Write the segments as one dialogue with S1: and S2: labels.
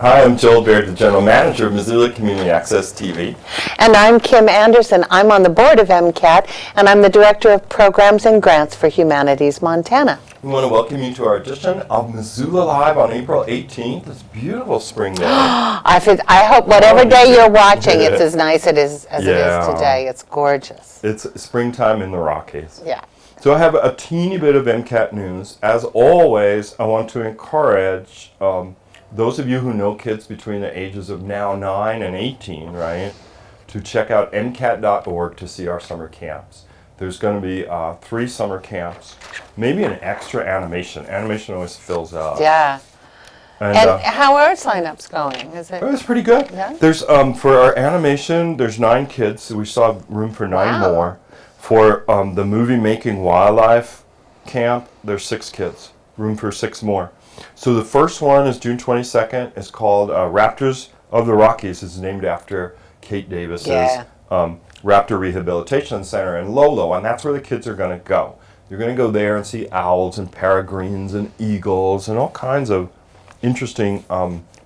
S1: Hi, I'm Joel Baird, the General Manager of Missoula Community Access TV.
S2: And I'm Kim Anderson. I'm on the board of MCAT, and I'm the Director of Programs and Grants for Humanities Montana.
S1: We want to welcome you to our edition of Missoula Live on April 18th. It's a beautiful spring day.
S2: I hope whatever day you're watching, it's as nice as it is today. It's gorgeous.
S1: It's springtime in the Rockies.
S2: Yeah.
S1: So I have a teeny bit of MCAT news. As always, I want to encourage those of you who know kids between the ages of now 9 and 18, right, to check out MCAT.org to see our summer camps. There's going to be 3 summer camps, maybe an extra animation. Animation always fills up.
S2: Yeah. And how are signups going? Is it?
S1: It was pretty good.
S2: Yeah?
S1: There's for our animation, there's 9 kids. So we still have room for 9 more. For the movie making wildlife camp, there's 6 kids. Room for 6 more. So the first one is June 22nd. It's called Raptors of the Rockies. It's named after Kate Davis's Raptor Rehabilitation Center in Lolo, and that's where the kids are going to go. You're going to go there and see owls and peregrines and eagles and all kinds of interesting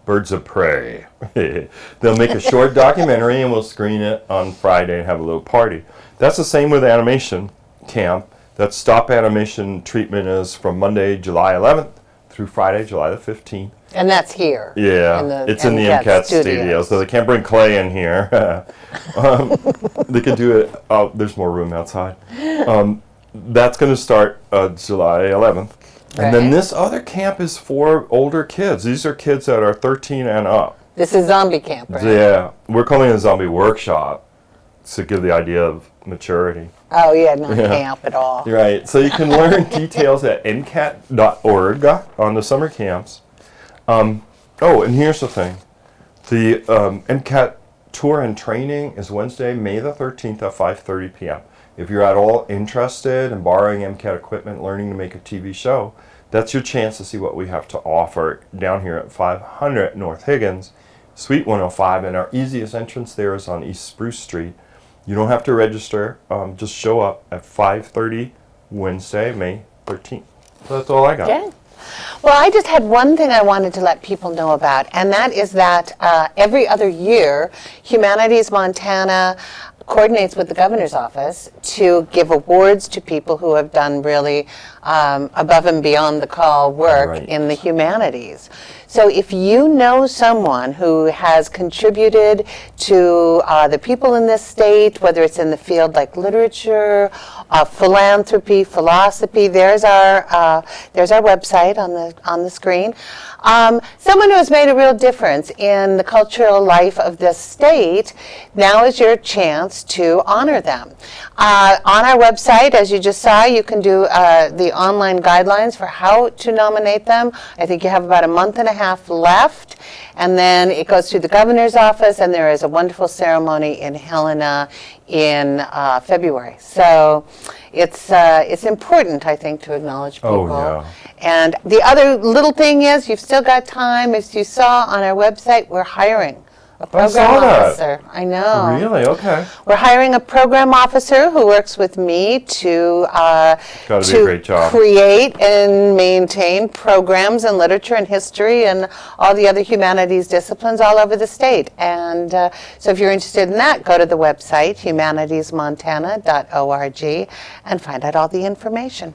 S1: birds of prey. They'll make a short documentary and we'll screen it on Friday and have a little party. That's the same with animation camp. That stop animation treatment is from Monday, July 11th through Friday, July the 15th.
S2: And that's here.
S1: Yeah, it's in the MCAT studio, so they can't bring clay in here. They can do it, there's more room outside. That's going to start July 11th. And then this other camp is for older kids. These are kids that are 13 and up.
S2: This is zombie camp, right?
S1: Yeah, we're calling it a zombie workshop to give the idea of maturity.
S2: Oh, yeah, not camp at all.
S1: Right, so you can learn details at MCAT.org on the summer camps. And here's the thing. The MCAT tour and training is Wednesday, May the 13th at 5:30 p.m. If you're at all interested in borrowing MCAT equipment, learning to make a TV show, that's your chance to see what we have to offer down here at 500 North Higgins, Suite 105, and our easiest entrance there is on East Spruce Street. You don't have to register, just show up at 5:30 Wednesday, May 13th. So that's all I got.
S2: Okay. Well, I just had one thing I wanted to let people know about, and that is that every other year, Humanities Montana coordinates with the governor's office to give awards to people who have done really above and beyond the call work in the humanities. So if you know someone who has contributed to the people in this state, whether it's in the field like literature, philanthropy, philosophy, there's our website on the screen. Someone who has made a real difference in the cultural life of this state, now is your chance to honor them. On our website, as you just saw, you can do the online guidelines for how to nominate them. I think you have about a month and a half left, and then it goes to the governor's office, and there is a wonderful ceremony in Helena in February. So it's important, I think, to acknowledge people.
S1: Oh, yeah.
S2: And the other little thing is, you've still got time. As you saw on our website, we're hiring a program officer. I know.
S1: Really? Okay.
S2: We're hiring a program officer who works with me to
S1: be a great job.
S2: Create and maintain programs in literature and history and all the other humanities disciplines all over the state. And so if you're interested in that, go to the website, humanitiesmontana.org, and find out all the information.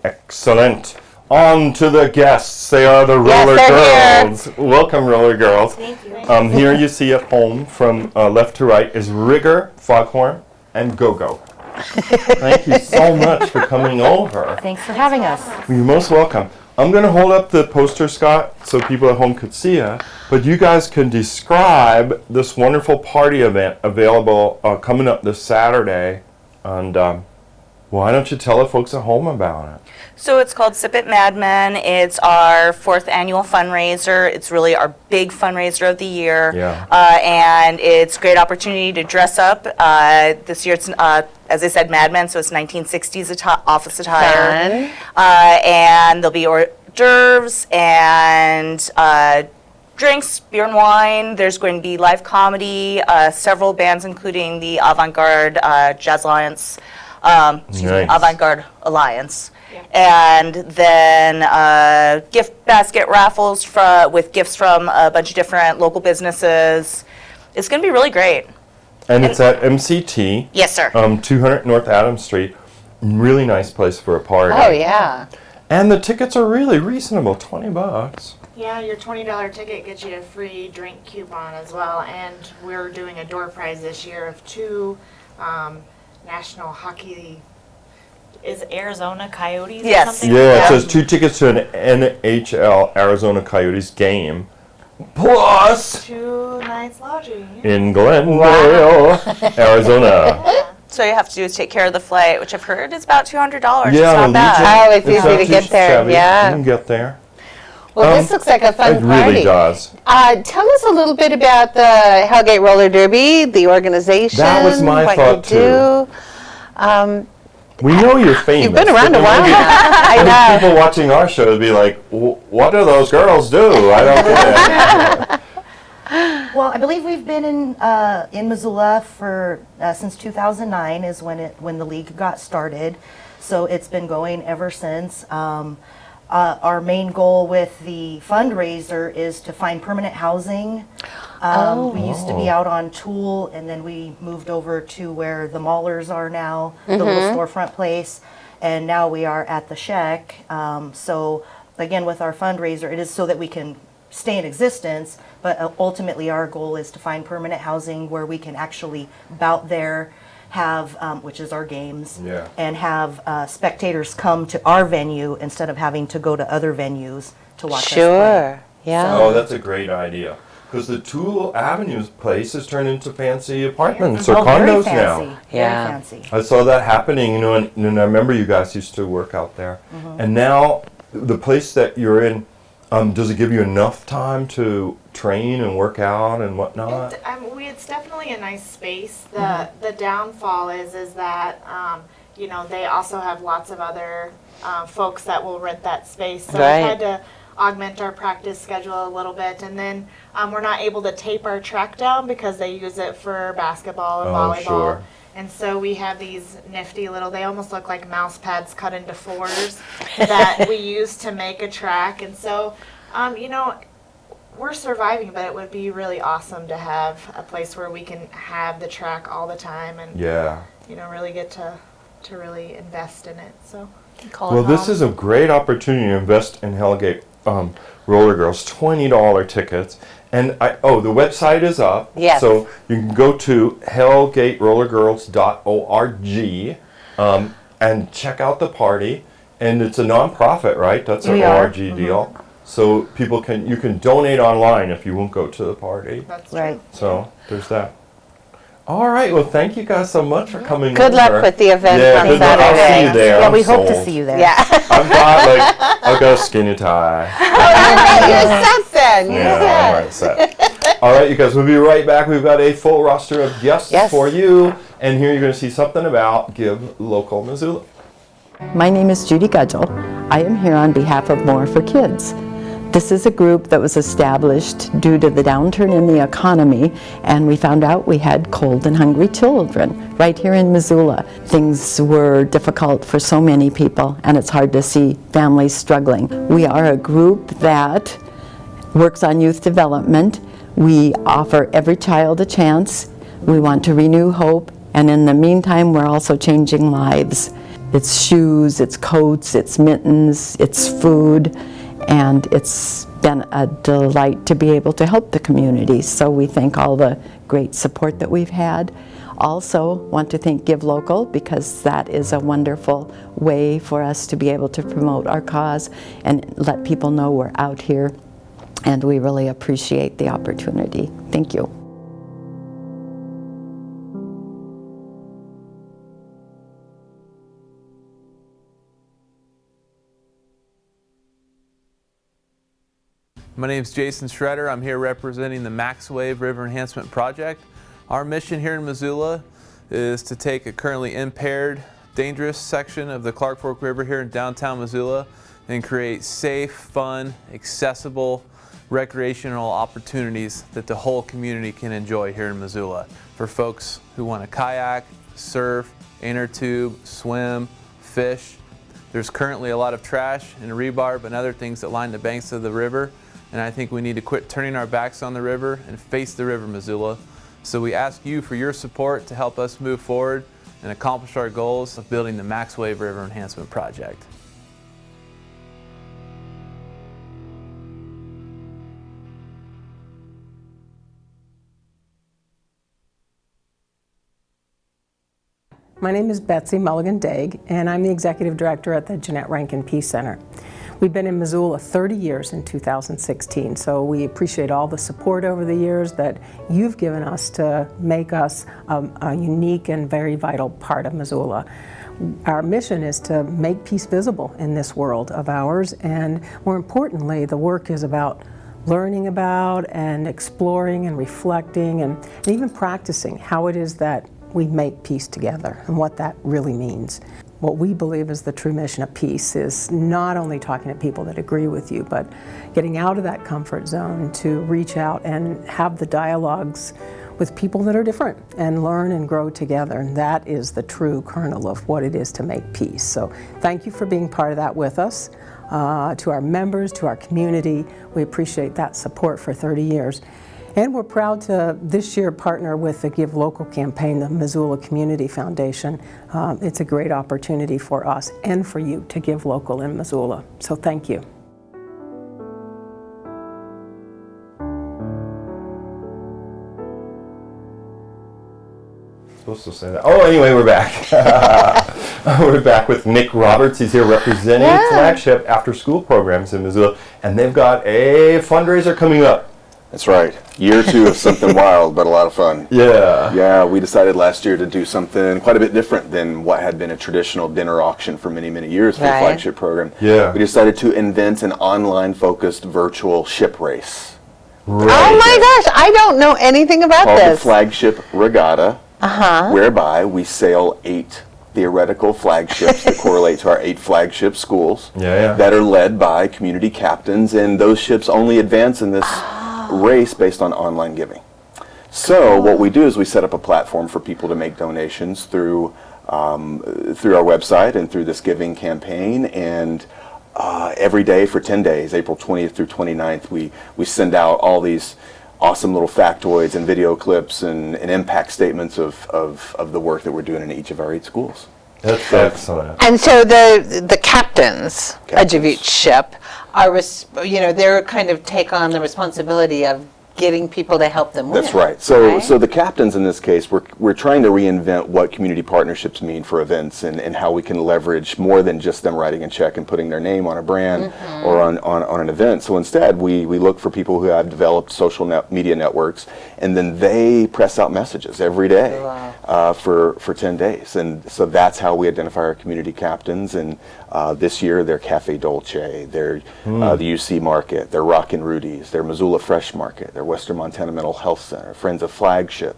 S1: Excellent. On to the guests. They are the Roller Girls. Here. Welcome, Roller Girls.
S3: Thank you.
S1: Here you see at home from left to right is Rigor, Foghorn, and Gogo. Thank you so much for coming over.
S3: Thanks for having us.
S1: You're most welcome. I'm going to hold up the poster, Scott, so people at home could see it. But you guys can describe this wonderful party event available coming up this Saturday. And why don't you tell the folks at home about it?
S4: So it's called Sip It Mad Men. It's our 4th annual fundraiser. It's really our big fundraiser of the year.
S1: Yeah.
S4: And it's a great opportunity to dress up. This year it's, as I said, Mad Men, so it's 1960s office attire. And there'll be hors d'oeuvres and drinks, beer and wine. There's going to be live comedy, several bands including the Avant-Garde Jazz Alliance, Avant-Garde Alliance. And then gift basket raffles with gifts from a bunch of different local businesses. It's going to be really great.
S1: And it's at MCT.
S4: Yes, sir.
S1: 200 North Adams Street. Really nice place for a party.
S2: Oh, yeah.
S1: And the tickets are really reasonable, $20.
S3: Yeah, your $20 ticket gets you a free drink coupon as well, and we're doing a door prize this year of 2 National Hockey, is Arizona Coyotes
S4: Yes.
S3: or something?
S1: Yeah, it says 2 tickets to an NHL Arizona Coyotes game, plus
S3: 2 nights lodging.
S1: in Glendale, Arizona.
S4: So you have to do is take care of the flight, which I've heard is about $200. It's
S1: Yeah,
S4: not
S1: the
S4: bad.
S2: Oh, it's easy
S1: not
S2: to
S1: too
S2: get there,
S1: shabby.
S2: yeah.
S1: You can get there.
S2: Well, this looks like a fun
S1: It
S2: party.
S1: really does.
S2: Tell us a little bit about the Hellgate Roller Derby, the organization.
S1: That was my
S2: what
S1: thought,
S2: you do.
S1: We know you're famous.
S2: You've been around
S1: but
S2: a while
S1: maybe-
S2: now. I
S1: maybe
S2: know.
S1: people watching our show would be like, what do those girls do? I don't get it.
S5: Well, I believe we've been in Missoula for since 2009 is when the league got started. So it's been going ever since. Our main goal with the fundraiser is to find permanent housing. We used to be out on Tool, and then we moved over to where the Maulers are now, the little storefront place, and now we are at the Shack. So again, with our fundraiser, it is so that we can stay in existence, but ultimately our goal is to find permanent housing where we can actually bout there, have, which is our games,
S1: Yeah.
S5: and have spectators come to our venue instead of having to go to other venues to watch us play.
S2: Sure, yeah.
S1: Oh, that's a great idea. Because the Tool Avenues place has turned into fancy apartments or
S5: Oh, very
S1: condos
S5: fancy,
S1: now.
S2: Yeah.
S5: Very fancy.
S1: I saw that happening, and I remember you guys used to work out there. And now, the place that you're in, does it give you enough time to train and work out and whatnot?
S3: It's definitely a nice space. The downfall is that they also have lots of other folks that will rent that space. So
S2: Right.
S3: we've had to augment our practice schedule a little bit, and then we're not able to tape our track down because they use it for basketball and
S1: Oh,
S3: volleyball.
S1: sure.
S3: And so we have these nifty little, they almost look like mouse pads cut into 4s that we use to make a track. And so, we're surviving, but it would be really awesome to have a place where we can have the track all the time and,
S1: Yeah.
S3: really get to really invest in it. So.
S1: Well, this is a great opportunity to invest in Hellgate Roller Girls. $20 tickets, and the website is up.
S2: Yes.
S1: So you can go to hellgaterollergirls.org and check out the party. And it's a nonprofit, right? That's an
S5: We are.
S1: ORG deal. So you can donate online if you won't go to the party.
S3: That's true.
S5: Right.
S1: So there's that. All right. Well, thank you guys so much for coming.
S2: Good luck
S1: over.
S2: with the event
S1: Yeah,
S2: on
S1: good luck. I'll see
S2: Saturday.
S1: you there.
S5: Yeah,
S1: I'm
S5: we hope to
S1: sold.
S5: see you there.
S2: Yeah.
S1: I've got a skinny tie.
S2: You're set then. You're
S1: Yeah,
S2: set.
S1: all right, set. All right, you guys, we'll be right back. We've got a full roster of guests
S2: Yes.
S1: for you, and here you're going to see something about Give Local Missoula.
S6: My name is Judy Gudgel. I am here on behalf of More for Kids. This is a group that was established due to the downturn in the economy, and we found out we had cold and hungry children right here in Missoula. Things were difficult for so many people, and it's hard to see families struggling. We are a group that works on youth development. We offer every child a chance. We want to renew hope, and in the meantime, we're also changing lives. It's shoes, it's coats, it's mittens, it's food, and it's been a delight to be able to help the community. So we thank all the great support that we've had. Also want to thank Give Local, because that is a wonderful way for us to be able to promote our cause and let people know we're out here, and we really appreciate the opportunity. Thank you.
S7: My name is Jason Schroeder. I'm here representing the MaxWave River Enhancement Project. Our mission here in Missoula is to take a currently impaired, dangerous section of the Clark Fork River here in downtown Missoula and create safe, fun, accessible recreational opportunities that the whole community can enjoy here in Missoula. For folks who want to kayak, surf, inner tube, swim, fish, There's currently a lot of trash and rebarb and other things that line the banks of the river, and I think we need to quit turning our backs on the river and face the river, Missoula. So we ask you for your support to help us move forward and accomplish our goals of building the Max Wave River Enhancement Project.
S8: My name is Betsy Mulligan-Daig, and I'm the Executive Director at the Jeanette Rankin Peace Center. We've been in Missoula 30 years in 2016, so we appreciate all the support over the years that you've given us to make us a unique and very vital part of Missoula. Our mission is to make peace visible in this world of ours, and more importantly, the work is about learning about and exploring and reflecting and even practicing how it is that we make peace together and what that really means. What we believe is the true mission of peace is not only talking to people that agree with you, but getting out of that comfort zone to reach out and have the dialogues with people that are different and learn and grow together. And that is the true kernel of what it is to make peace. So thank you for being part of that with us. To our members, to our community, we appreciate that support for 30 years. And we're proud to this year partner with the Give Local campaign, the Missoula Community Foundation. It's a great opportunity for us and for you to give local in Missoula. So thank you.
S1: Supposed to say that. Oh, anyway, we're back. We're back with Nick Roberts. He's here representing Flagship After School Programs in Missoula, and they've got a fundraiser coming up.
S9: That's right. Year 2 of something wild, but a lot of fun.
S1: Yeah.
S9: Yeah, we decided last year to do something quite a bit different than what had been a traditional dinner auction for many, many years for the Flagship program.
S1: Yeah.
S9: We decided to invent an online-focused virtual ship race.
S1: Right.
S2: Oh my gosh, I don't know anything about
S9: Called the
S2: this.
S9: Flagship Regatta, whereby we sail 8 theoretical flagships that correlate to our 8 flagship schools that are led by community captains, and those ships only advance in this race based on online giving. So what we do is we set up a platform for people to make donations through our website and through this giving campaign, and every day for 10 days, April 20th through 29th, we send out all these awesome little factoids and video clips and impact statements of the work that we're doing in each of our 8 schools.
S1: That's excellent.
S2: And so the captains of each ship are, they're kind of take on the responsibility of getting people to help them win.
S9: That's right. So the captains in this case, we're trying to reinvent what community partnerships mean for events and how we can leverage more than just them writing a check and putting their name on a brand or on an event. So instead, we look for people who have developed social media networks, and then they press out messages every day for 10 days. And so that's how we identify our community captains. And this year, they're Cafe Dolce, they're the UC Market, they're Rockin' Rudy's, they're Missoula Fresh Market, they're Western Montana Mental Health Center, Friends of Flagship,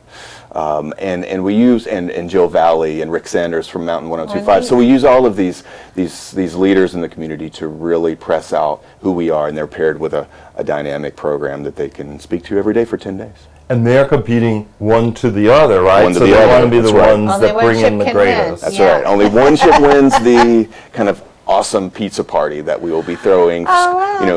S9: and we use and Jill Valley and Rick Sanders from Mountain 102.5. So we use all of these leaders in the community to really press out who we are, and they're paired with a dynamic program that they can speak to every day for 10 days.
S1: And they're competing one to the other, right?
S9: One to
S1: so
S9: the
S1: they
S9: other.
S1: want to be
S9: That's
S1: the
S9: right.
S1: ones
S2: Only
S1: that
S2: one
S1: bring
S2: ship
S1: in the
S2: can
S1: greatest.
S2: win.
S9: That's right. Only one ship wins the kind of awesome pizza party that we will be throwing,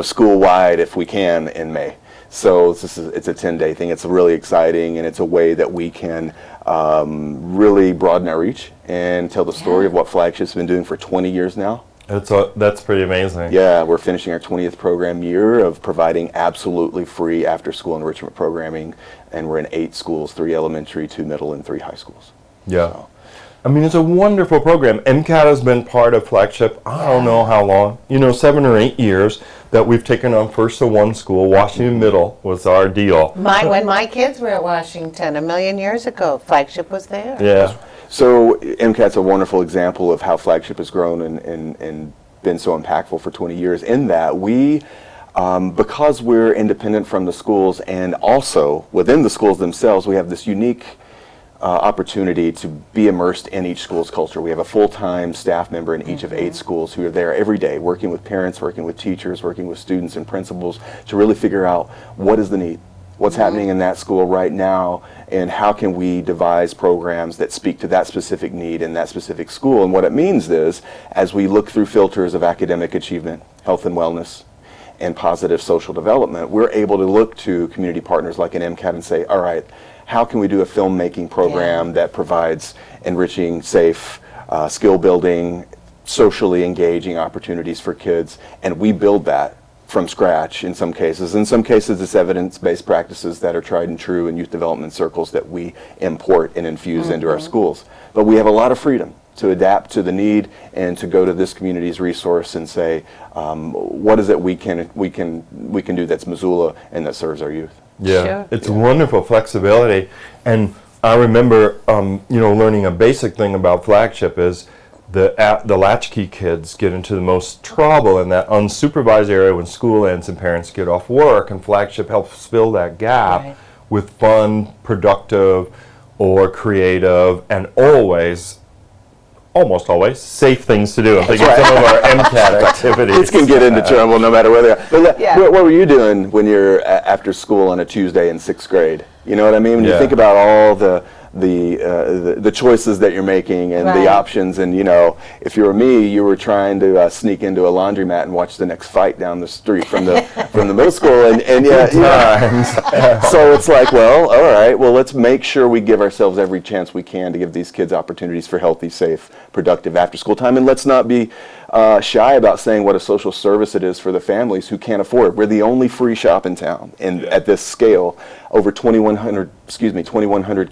S9: school-wide if we can in May. So it's a 10-day thing. It's really exciting, and it's a way that we can really broaden our reach and tell the story of what Flagship's been doing for 20 years now.
S1: That's pretty amazing.
S9: Yeah, we're finishing our 20th program year of providing absolutely free after-school enrichment programming, and we're in 8 schools, 3 elementary, 2 middle, and 3 high schools.
S1: Yeah. So. I mean, it's a wonderful program. MCAT has been part of Flagship, I don't know how long, 7 or 8 years that we've taken on first to one school. Washington Middle was our deal.
S2: When my kids were at Washington a million years ago, Flagship was there.
S1: Yeah.
S9: So MCAT's a wonderful example of how Flagship has grown and been so impactful for 20 years in that we, because we're independent from the schools and also within the schools themselves, we have this unique opportunity to be immersed in each school's culture. We have a full-time staff member in each of 8 schools who are there every day working with parents, working with teachers, working with students and principals to really figure out what is the need, what's happening in that school right now, and how can we devise programs that speak to that specific need in that specific school. And what it means is, as we look through filters of academic achievement, health and wellness, and positive social development, we're able to look to community partners like an MCAT and say, all right, how can we do a filmmaking program that provides enriching, safe, skill building, socially engaging opportunities for kids, and we build that from scratch in some cases. In some cases, it's evidence-based practices that are tried and true in youth development circles that we import and infuse into our schools. But we have a lot of freedom to adapt to the need and to go to this community's resource and say, what is it we can do that's Missoula and that serves our youth?
S1: Yeah,
S2: Sure.
S1: it's wonderful flexibility. And I remember, learning a basic thing about Flagship is the latchkey kids get into the most trouble in that unsupervised area when school ends and parents get off work, and Flagship helps fill that gap with fun, productive, or creative, and almost always, safe things to do. I'm thinking some of our MCAT activities.
S9: Kids can get into trouble no matter where they are. But what were you doing when you're after school on a Tuesday in 6th grade? You know what I mean? When you think about all the choices that you're making and the options, and if you were me, you were trying to sneak into a laundromat and watch the next fight down the street from the middle school, and so it's like, well, all right, well, let's make sure we give ourselves every chance we can to give these kids opportunities for healthy, safe, productive after school time, and let's not be shy about saying what a social service it is for the families who can't afford it. We're the only free shop in town, and at this scale, over 2,100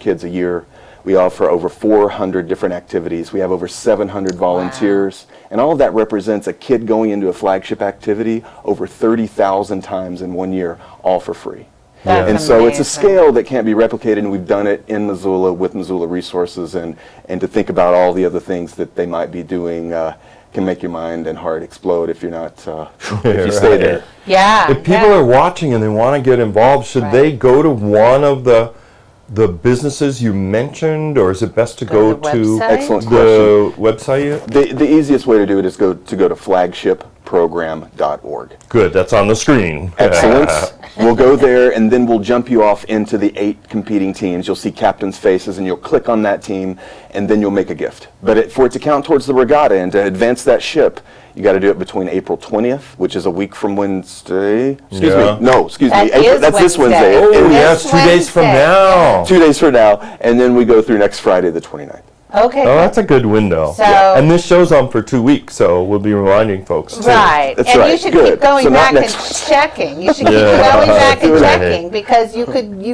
S9: kids a year. We offer over 400 different activities. We have over 700 volunteers, and all of that represents a kid going into a Flagship activity over 30,000 times in 1 year, all for free. And so it's a scale that can't be replicated, and we've done it in Missoula with Missoula Resources, and to think about all the other things that they might be doing can make your mind and heart explode if you're not, if you stay there.
S2: Yeah.
S1: If people are watching and they want to get involved, should they go to one of the businesses you mentioned, or is it best to go
S2: the
S1: to
S2: website?
S9: Excellent
S1: the website?
S9: The easiest way to do it is to go to flagshipprogram.org.
S1: Good, that's on the screen.
S9: Excellent. We'll go there, and then we'll jump you off into the 8 competing teams. You'll see captains' faces, and you'll click on that team, and then you'll make a gift. But for it to count towards the regatta and to advance that ship, you got to do it between April 20th, which is a week from Wednesday. Excuse me. That's this Wednesday.
S1: Oh,
S9: And
S1: yes, 2 days from now.
S9: 2 days from now, and then we go through next Friday, the 29th.
S2: Okay.
S1: Oh, that's a good window.
S2: So-
S1: And this show's on for 2 weeks, so we'll be reminding folks too.
S2: Right.
S9: That's
S2: and
S9: right.
S2: you should
S9: Good.
S2: keep going
S9: So not
S2: back and
S9: next
S2: checking. You should keep
S1: Yeah.
S2: going back and
S1: Right.
S2: checking, because you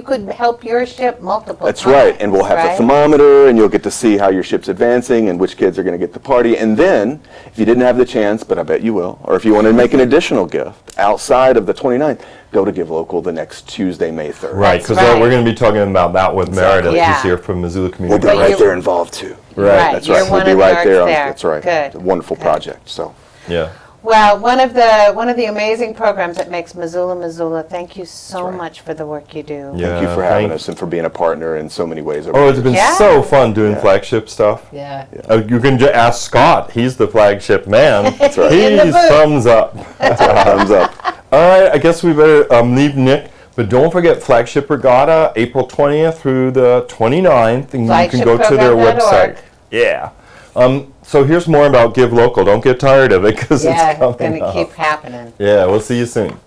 S2: could help your ship multiple
S9: That's
S2: times.
S9: right, and we'll have
S2: right?
S9: the thermometer, and you'll get to see how your ship's advancing and which kids are going to get the party. And then, if you didn't have the chance, but I bet you will, or if you want to make an additional gift outside of the 29th, go to Give Local the next Tuesday, May 3rd.
S1: Right,
S2: That's
S1: because
S2: right.
S1: we're going to be talking about that with Meredith
S2: Yeah.
S1: this year from Missoula
S9: We'll
S1: Community
S9: be
S2: But
S1: Forum.
S9: right
S2: you-
S9: there involved too.
S2: Right.
S9: That's
S2: You're
S9: right.
S2: one
S9: We'll be
S2: of the
S9: right
S2: arts
S9: there.
S2: there.
S9: That's right.
S2: Good.
S9: It's a wonderful project. So.
S1: Yeah.
S2: Well, one of the amazing programs that makes Missoula. Thank you so much for the work you do.
S1: Yeah.
S9: Thank you for having us and for being a partner in so many ways.
S1: Oh, it's been
S2: Yeah.
S1: so fun doing flagship stuff.
S2: Yeah.
S1: You can just ask Scott. He's the flagship man.
S9: That's right.
S2: In the
S1: He's
S2: booth.
S1: thumbs up.
S9: Thumbs up.
S1: All right, I guess we better leave Nick. But don't forget Flagship Regatta, April 20th through the 29th, and you can go to their website. Yeah. So here's more about Give Local. Don't get tired of it, because
S2: Yeah,
S1: it's coming
S2: going to
S1: up.
S2: keep happening.
S1: Yeah, we'll see you soon.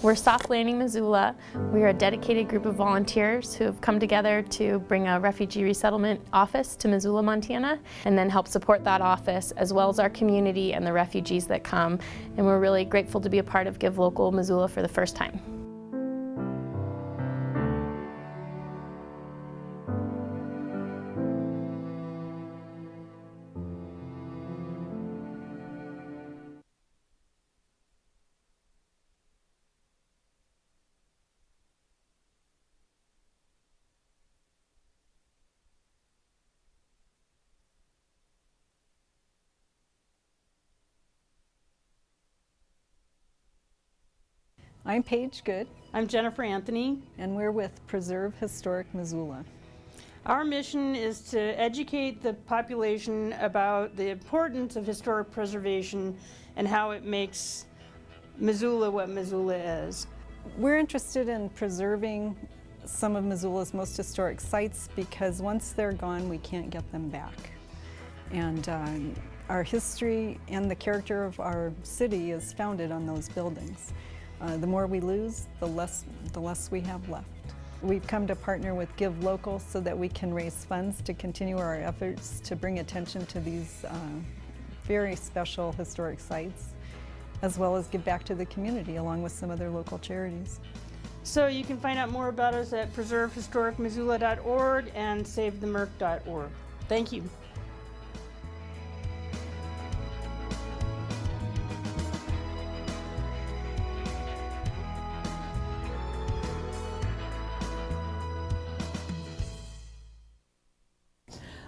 S10: We're Soft Landing Missoula. We are a dedicated group of volunteers who have come together to bring a refugee resettlement office to Missoula, Montana, and then help support that office, as well as our community and the refugees that come. And we're really grateful to be a part of Give Local Missoula for the first time.
S11: I'm Paige Good,
S12: I'm Jennifer Anthony.
S11: and we're with Preserve Historic Missoula.
S12: Our mission is to educate the population about the importance of historic preservation and how it makes Missoula what Missoula is.
S11: We're interested in preserving some of Missoula's most historic sites because once they're gone, we can't get them back. And our history and the character of our city is founded on those buildings. The more we lose, the less we have left. We've come to partner with Give Local so that we can raise funds to continue our efforts to bring attention to these very special historic sites, as well as give back to the community along with some other local charities.
S12: So you can find out more about us at preservehistoricmissoula.org and savethemerc.org. Thank you.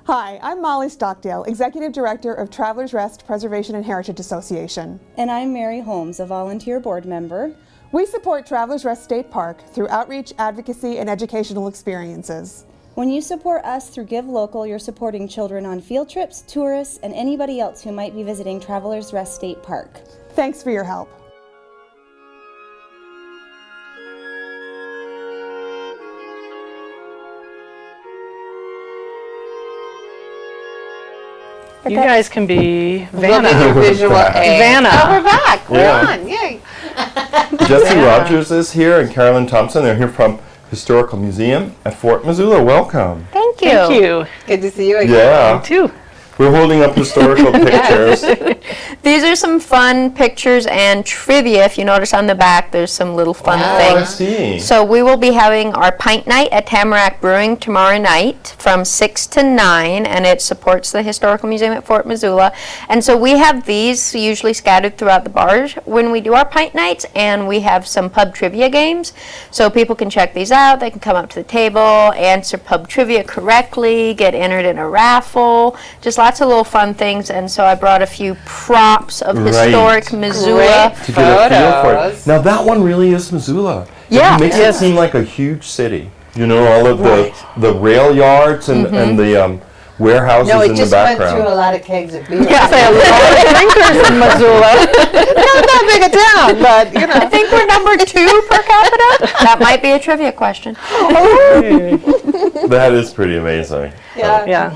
S13: Hi, I'm Molly Stockdale, Executive Director of Travelers Rest Preservation and Heritage Association.
S14: And I'm Mary Holmes, a volunteer board member.
S13: We support Travelers Rest State Park through outreach, advocacy, and educational experiences.
S14: When you support us through Give Local, you're supporting children on field trips, tourists, and anybody else who might be visiting Travelers Rest State Park.
S13: Thanks for your help.
S15: You guys can be Vanna.
S2: We'll do visual aid.
S15: Vanna.
S2: Oh, we're back. We're
S1: Yeah.
S2: on. Yay.
S1: Jessie Rogers is here and Carolyn Thompson. They're here from Historical Museum at Fort Missoula. Welcome.
S15: Thank you. Thank you.
S2: Good to see you again.
S1: Yeah.
S15: You too.
S1: We're holding up historical pictures.
S16: These are some fun pictures and trivia. If you notice on the back, there's some little fun things.
S1: I see.
S16: So we will be having our pint night at Tamarack Brewing tomorrow night from 6 to 9, and it supports the Historical Museum at Fort Missoula. And so we have these usually scattered throughout the bars when we do our pint nights, and we have some pub trivia games. So people can check these out. They can come up to the table, answer pub trivia correctly, get entered in a raffle, just lots of little fun things. And so I brought a few props of historic Missoula.
S1: To get a feel for it. Now that one really is Missoula.
S16: Yeah.
S1: It makes it seem like a huge city. You know, all of the rail yards and the warehouses
S2: No, it
S1: in the
S2: just went
S1: background.
S2: through a lot of kegs of beer.
S15: Yeah, a lot of drinkers in Missoula.
S2: Not that big a town, but you know.
S16: I think we're number 2 per capita. That might be a trivia question.
S1: That is pretty amazing.
S15: Yeah.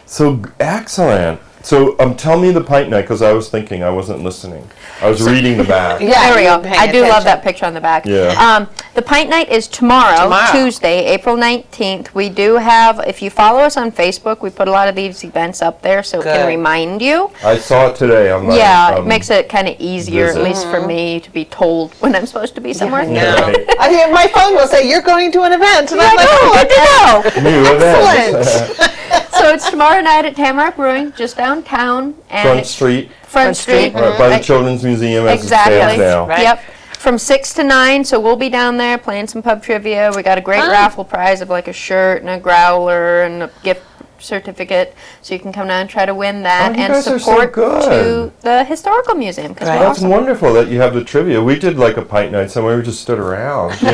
S1: So excellent. So tell me the pint night, because I was thinking, I wasn't listening. I was reading the back.
S16: Yeah, there we go. I do love that picture on the back.
S1: Yeah.
S16: The pint night is tomorrow, Tuesday, April 19th. We do have, if you follow us on Facebook, we put a lot of these events up there so it can remind you.
S1: I saw it today. I'm like,
S16: it makes it kind of easier, at least for me, to be told when I'm supposed to be somewhere.
S2: I mean, my phone will say, you're going to an event. And I'm like,
S16: good to know.
S1: New event.
S16: Excellent. So it's tomorrow night at Tamarack Brewing, just downtown. And
S1: Front Street.
S16: Front Street.
S1: Right, by the Children's Museum as it stands now.
S16: Yep. From 6 to 9, so we'll be down there playing some pub trivia. We got a great raffle prize of like a shirt and a growler and a gift certificate, so you can come down and try to win that and support to the Historical Museum. Because we're
S1: That's
S16: awesome.
S1: wonderful that you have the trivia. We did like a pint night somewhere. We just stood around. You know.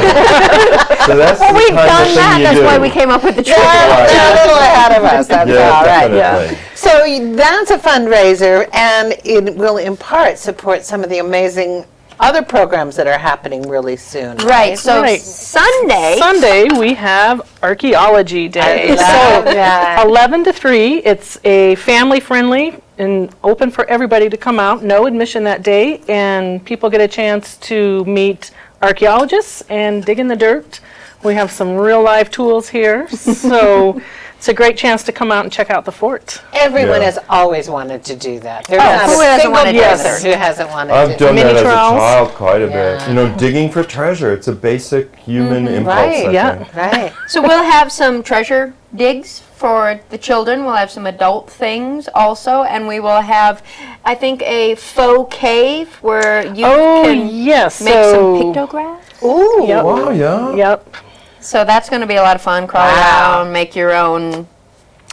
S1: So that's
S16: Well,
S1: the
S16: we've
S1: kind
S16: done
S1: of thing
S16: that.
S1: you
S16: That's
S1: do.
S16: why we came up with the trivia.
S2: They're a little ahead of us. That's all right.
S1: Definitely.
S2: So that's a fundraiser, and it will in part support some of the amazing other programs that are happening really soon.
S16: Right. So
S15: Sunday we have Archaeology Day.
S2: I love
S15: So
S2: that.
S15: 11 to 3. It's a family-friendly and open for everybody to come out. No admission that day, and people get a chance to meet archaeologists and dig in the dirt. We have some real live tools here, so it's a great chance to come out and check out the fort.
S2: Everyone has always wanted to do that. There's
S16: Oh,
S2: not
S16: who
S2: a
S16: hasn't
S2: single
S16: wanted to do
S2: person
S16: that?
S2: who hasn't wanted
S1: I've
S2: to.
S1: done that as a
S15: trials.
S1: child quite a bit. You know, digging for treasure. It's a basic human impulse, I think.
S2: Right.
S16: So we'll have some treasure digs for the children. We'll have some adult things also, and we will have, I think, a faux cave where you can make some pictographs.
S2: Ooh.
S15: Yep.
S1: Wow, yeah.
S15: Yep.
S16: So that's going to be a lot of fun. Crawl around, make your own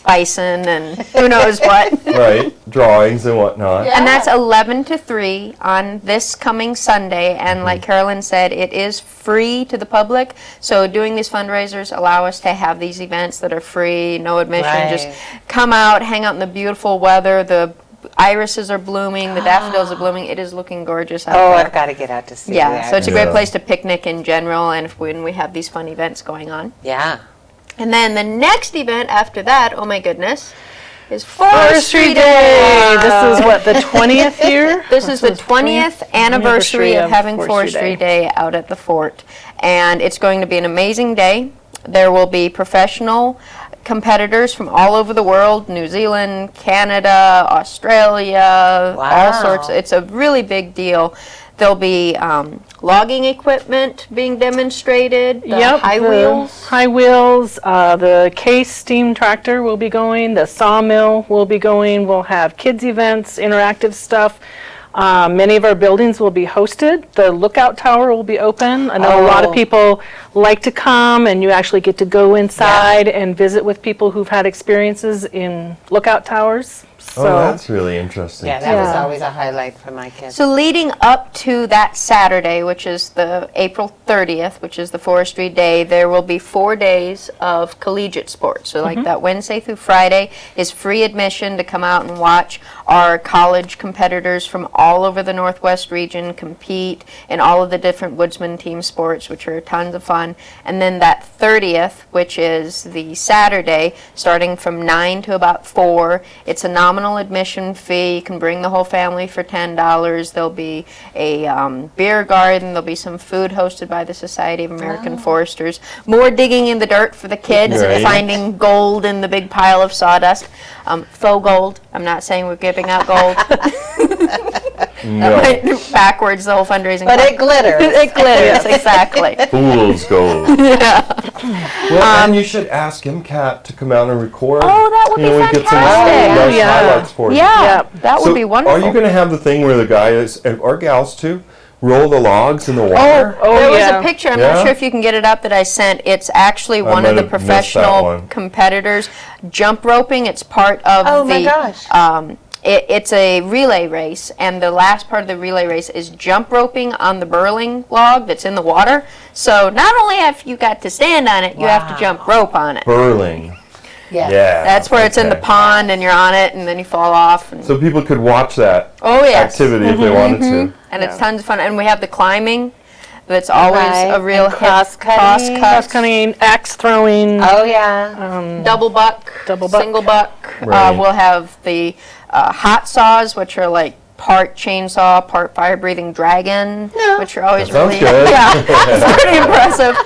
S16: bison and who knows what.
S1: Right, drawings and whatnot.
S16: And that's 11 to 3 on this coming Sunday. And like Carolyn said, it is free to the public. So doing these fundraisers allow us to have these events that are free, no admission. Just come out, hang out in the beautiful weather. The irises are blooming, the daffodils are blooming. It is looking gorgeous out
S2: Oh,
S16: there.
S2: I've got to get out to see
S16: Yeah,
S2: that.
S16: so it's a great place to picnic in general, and when we have these fun events going on.
S2: Yeah.
S16: And then the next event after that, oh my goodness, is Forestry
S15: Day.
S16: Day.
S15: This is what, the 20th year?
S16: This is the 20th anniversary of having Forestry Day out at the fort. And it's going to be an amazing day. There will be professional competitors from all over the world, New Zealand, Canada, Australia, all sorts. It's a really big deal. There'll be logging equipment being demonstrated, high wheels.
S15: High wheels, the case steam tractor will be going, the sawmill will be going, we'll have kids events, interactive stuff. Many of our buildings will be hosted. The lookout tower will be open. I know a lot of people like to come, and you actually get to go inside and visit with people who've had experiences in lookout towers. So,
S1: that's really interesting.
S2: Yeah, that was always a highlight for my kids.
S16: So leading up to that Saturday, which is the April 30th, which is the Forestry Day, there will be 4 days of collegiate sports. So like that Wednesday through Friday is free admission to come out and watch our college competitors from all over the Northwest region compete in all of the different woodsman team sports, which are tons of fun. And then that 30th, which is the Saturday, starting from 9 to about 4, it's a nominal admission fee. You can bring the whole family for $10. There'll be a beer garden. There'll be some food hosted by the Society of American Foresters. More digging in the dirt for the kids and finding gold in the big pile of sawdust. Faux gold. I'm not saying we're giving out gold.
S1: No.
S16: Backwards, the whole fundraising.
S2: But it glitters.
S16: It glitters, exactly.
S1: Fool's gold. Well, and you should ask MCAT to come out and record.
S16: Oh, that would be
S1: we get some
S16: fantastic.
S1: nice highlights for you.
S16: Yeah, that
S1: So
S16: would be wonderful.
S1: Are you going to have the thing where the guys, or gals too, roll the logs in the water?
S16: There was a picture, I'm not sure if you can get it up, that I sent. It's actually one of the professional competitors jump roping. It's part of
S2: my gosh.
S16: It's a relay race, and the last part of the relay race is jump roping on the burling log that's in the water. So not only have you got to stand on it, you have to jump rope on it.
S1: Burling.
S2: Yeah.
S16: That's where it's in the pond, and you're on it, and then you fall off. And
S1: So people could watch that
S16: yes.
S1: activity if they wanted to.
S16: And it's tons of fun. And we have the climbing. That's always a real
S2: And cross-cutting.
S15: cross-cutting, axe throwing.
S2: Oh, yeah.
S16: Double buck, single buck.
S1: Right.
S16: We'll have the hot saws, which are like part chainsaw, part fire-breathing dragon, which are always
S1: That sounds
S16: really
S1: good.
S16: it's pretty impressive.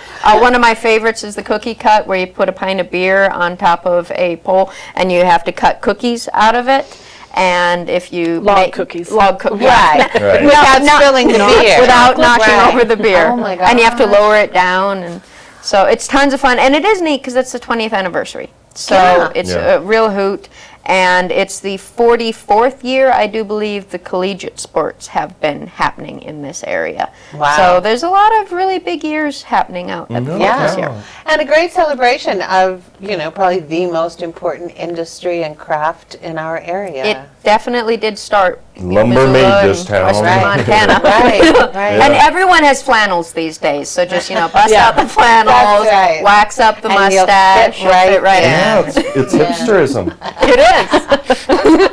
S16: One of my favorites is the cookie cut, where you put a pint of beer on top of a pole, and you have to cut cookies out of it. And if you
S15: log cookies,
S16: right,
S2: without spilling the beer,
S16: without knocking over the beer,
S2: Oh my God.
S16: and you have to lower it down, and so it's tons of fun, and it is neat because it's the 20th anniversary, so it's a real hoot. And it's the 44th year, I do believe, the collegiate sports have been happening in this area.
S2: Wow.
S16: So there's a lot of really big years happening out at the fort this year.
S2: And a great celebration of, probably the most important industry and craft in our area.
S16: It definitely did start
S1: Lumber
S16: in
S1: made
S16: Missoula
S1: this
S16: and
S1: town.
S16: Western Montana.
S2: Right.
S16: And everyone has flannels these days, so just, bust out the flannels,
S2: That's right.
S16: wax up the
S2: And you'll
S16: mustache,
S2: fit right
S16: you'll fit
S1: Yeah, it's hipsterism.
S16: It is.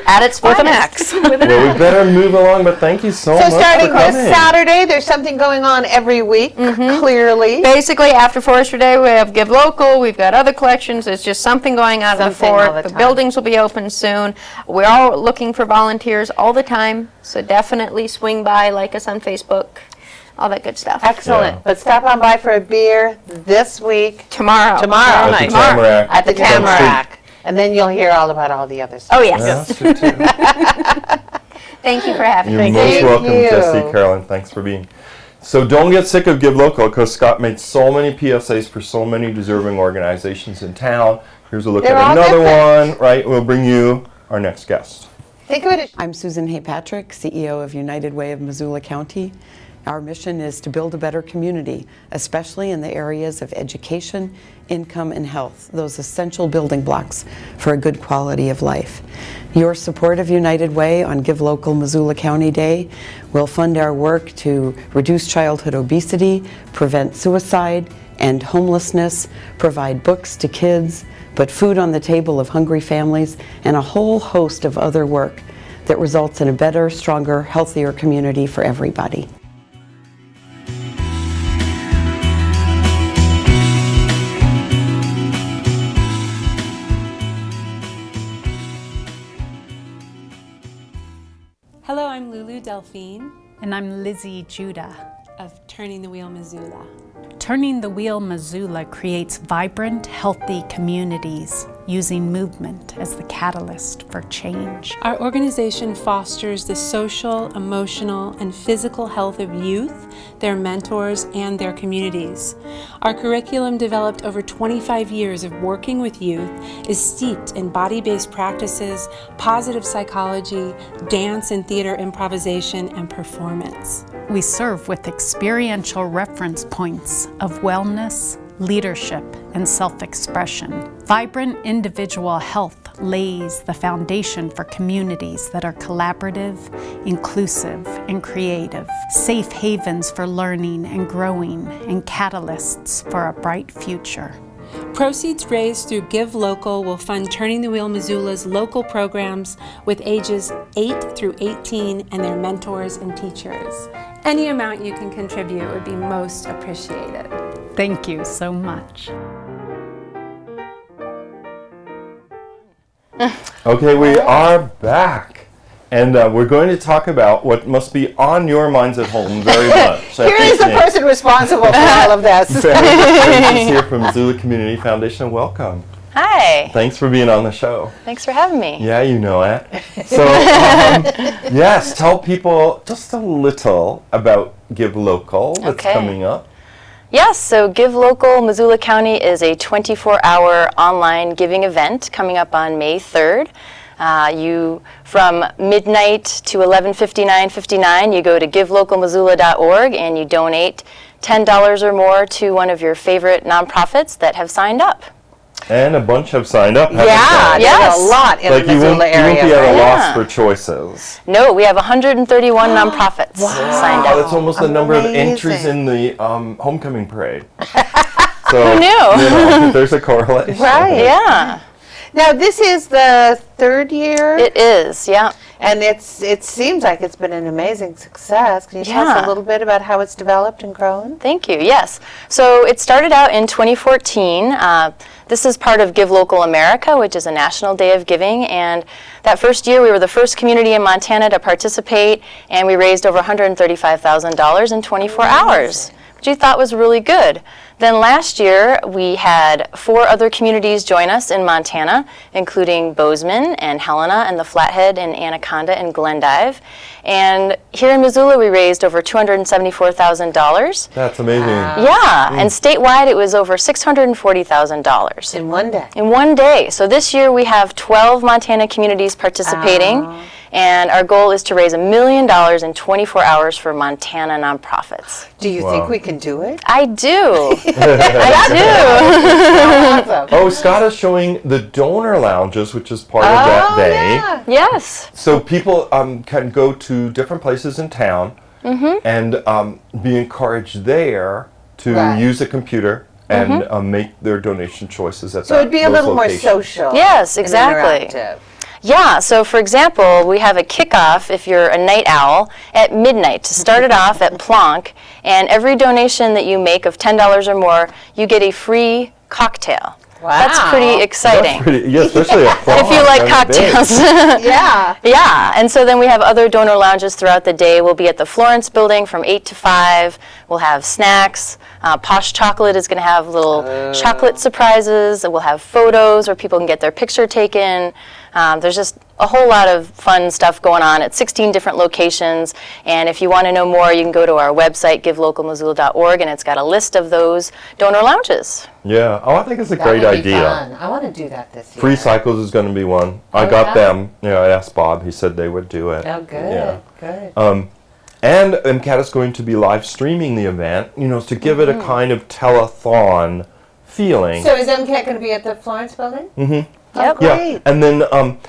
S16: At its
S15: With an
S16: finest.
S15: axe. With an
S1: Well, we better move along, but thank you so much
S2: So starting
S1: for
S2: this
S1: coming.
S2: Saturday, there's something going on every week, clearly.
S16: Basically, after Forestry Day, we have Give Local, we've got other collections, there's just something going on at the
S2: Something all
S16: fort.
S2: the
S16: The
S2: time.
S16: buildings will be open soon. We're all looking for volunteers all the time, so definitely swing by, like us on Facebook, all that good stuff.
S2: Excellent.
S1: Yeah.
S2: But stop on by for a beer this week.
S16: Tomorrow.
S2: Tomorrow.
S1: At the Tamarack.
S2: At the
S1: Front Street.
S2: Tamarack. And then you'll hear all about all the other stuff.
S16: Oh, yes.
S1: Yeah, that's true, too.
S16: Thank you for having
S1: You're
S16: me.
S1: most welcome,
S2: you.
S1: Jesse, Carolyn. Thanks for being. So don't get sick of Give Local, because Scott made so many PSAs for so many deserving organizations in town. Here's a look
S2: They're
S1: at
S2: all
S1: another
S2: different.
S1: one, right? We'll bring you our next guest.
S2: Think of it as
S6: I'm Susan Hay-Patrick, CEO of United Way of Missoula County. Our mission is to build a better community, especially in the areas of education, income, and health, those essential building blocks for a good quality of life. Your support of United Way on Give Local Missoula County Day will fund our work to reduce childhood obesity, prevent suicide, end homelessness, provide books to kids, put food on the table of hungry families, and a whole host of other work that results in a better, stronger, healthier community for everybody.
S17: Hello, I'm Lulu Delphine. And I'm Lizzie Judah of Turning the Wheel Missoula. Turning the Wheel Missoula creates vibrant, healthy communities using movement as the catalyst for change. Our organization fosters the social, emotional, and physical health of youth, their mentors, and their communities. Our curriculum, developed over 25 years of working with youth, is steeped in body-based practices, positive psychology, dance and theater improvisation, and performance. We serve with experiential reference points of wellness, leadership, and self-expression. Vibrant individual health lays the foundation for communities that are collaborative, inclusive, and creative, safe havens for learning and growing, and catalysts for a bright future. Proceeds raised through Give Local will fund Turning the Wheel Missoula's local programs with ages 8 through 18 and their mentors and teachers. Any amount you can contribute would be most appreciated. Thank you so much.
S1: Okay, we are back. And we're going to talk about what must be on your minds at home very much.
S2: Here is the person responsible for all of this.
S1: Meredith is here from Missoula Community Foundation. Welcome.
S18: Hi.
S1: Thanks for being on the show.
S18: Thanks for having me.
S1: Yeah, you know it. So, yes, tell people just a little about Give Local that's coming up.
S18: Yes, so Give Local Missoula County is a 24-hour online giving event coming up on May 3rd. You, from midnight to 11:59:59, you go to givelocalmissoula.org and you donate $10 or more to one of your favorite nonprofits that have signed up.
S1: And a bunch have signed up, haven't
S2: Yeah,
S1: they?
S2: there's a lot in the Missoula area.
S1: You won't be at a loss
S18: Yeah.
S1: for choices.
S18: No, we have 1efterty-one nonprofits signed up.
S1: That's almost the number of entries in the homecoming parade. So,
S18: Who knew?
S1: You know, there's a correlation.
S2: Right.
S18: Yeah.
S2: Now, this is the third year?
S18: It is, yeah.
S2: And it seems like it's been an amazing success. Can you tell us
S18: Yeah.
S2: a little bit about how it's developed and grown?
S18: Thank you, yes. So it started out in 2014. This is part of Give Local America, which is a national day of giving. And that first year, we were the first community in Montana to participate, and we raised over $135,000 in 24 hours, which we thought was really good. Then last year, we had 4 other communities join us in Montana, including Bozeman and Helena and the Flathead and Anaconda and Glendive. And here in Missoula, we raised over $274,000.
S1: That's amazing.
S18: Yeah, and statewide, it was over $640,000.
S2: In one day?
S18: In one day. So this year, we have 12 Montana communities participating. And our goal is to raise $1 million in 24 hours for Montana nonprofits.
S2: Do you think we can do it?
S18: I do.
S1: Oh, Scott is showing the donor lounges, which is part of that day.
S18: Yeah. Yes.
S1: So people can go to different places in town and be encouraged there to use a computer and make their donation choices at
S2: So it'd be a little more social.
S18: Yes,
S2: and
S18: exactly.
S2: interactive.
S18: Yeah, so for example, we have a kickoff, if you're a night owl, at midnight to start it off at Plonk, and every donation that you make of $10 or more, you get a free cocktail.
S2: Wow.
S18: That's pretty exciting.
S1: That's pretty, yeah, especially a Plonk.
S18: If you like
S1: That's big.
S18: cocktails.
S2: Yeah.
S18: Yeah, and so then we have other donor lounges throughout the day. We'll be at the Florence building from 8 to 5. We'll have snacks. Posh Chocolate is going to have little chocolate surprises. We'll have photos where people can get their picture taken. There's just a whole lot of fun stuff going on at 16 different locations. And if you want to know more, you can go to our website, givelocalmissoula.org, and it's got a list of those donor lounges.
S1: Yeah. Oh, I think it's a great
S2: That would be
S1: idea.
S2: fun. I want to do that this year.
S1: Free Cycles is going to be one. I
S2: Oh,
S1: got
S2: yeah?
S1: them. You know, I asked Bob. He said they would do it.
S2: Oh, good.
S1: Yeah.
S2: Good.
S1: And MCAT is going to be live streaming the event, you know, to give it a kind of telethon feeling.
S2: So is MCAT going to be at the Florence building?
S1: Mm-hmm.
S2: Oh, great.
S1: Yeah, and then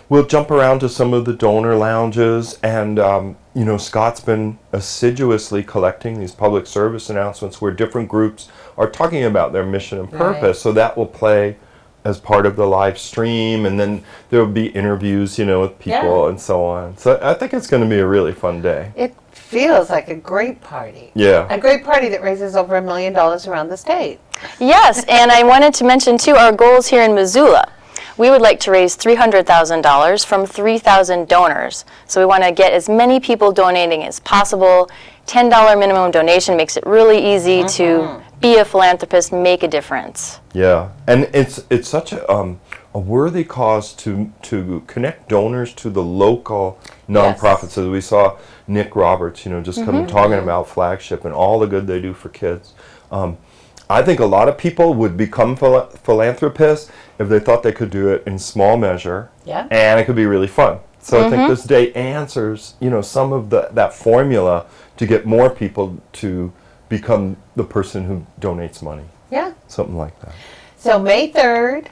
S1: we'll jump around to some of the donor lounges, and you know, Scott's been assiduously collecting these public service announcements where different groups are talking about their mission and purpose.
S2: Right.
S1: So that will play as part of the live stream, and then there will be interviews, with people and so on. So I think it's going to be a really fun day.
S2: It feels like a great party.
S1: Yeah.
S2: A great party that raises over $1 million around the state.
S18: Yes, and I wanted to mention too our goals here in Missoula. We would like to raise $300,000 from 3,000 donors. So we want to get as many people donating as possible. $10 minimum donation makes it really easy to be a philanthropist, make a difference.
S1: Yeah, and it's such a worthy cause to connect donors to the local nonprofits. As we saw Nick Roberts, just come talking about Flagship and all the good they do for kids. I think a lot of people would become philanthropists if they thought they could do it in small measure, and it could be really fun. So I think this day answers, some of that formula to get more people to become the person who donates money.
S2: Yeah.
S1: Something like that.
S2: So May 3rd,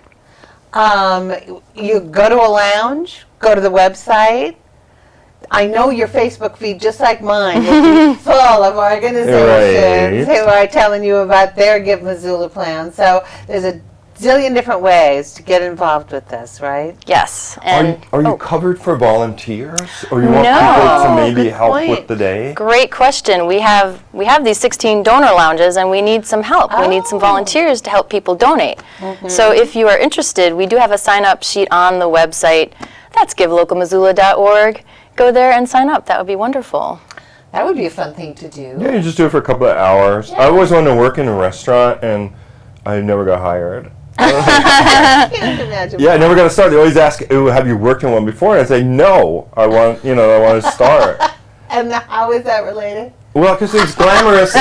S2: you go to a lounge, go to the website. I know your Facebook feed, just like mine, will be full of organizations who are telling you about their Give Missoula plan. So there's a zillion different ways to get involved with this, right?
S18: Yes. And
S1: are you covered for volunteers, or you want people to maybe help with the day?
S18: Great question. We have these 16 donor lounges, and we need some help. We need some volunteers to help people donate. So if you are interested, we do have a sign-up sheet on the website. That's givelocalmissoula.org. Go there and sign up. That would be wonderful.
S2: That would be a fun thing to do.
S1: Yeah, you just do it for a couple of hours. I always wanted to work in a restaurant, and I never got hired. Yeah, I never got to start. They always ask, have you worked in one before? And I say, no, I want to start.
S2: And how is that related?
S1: Well, because it's glamorous.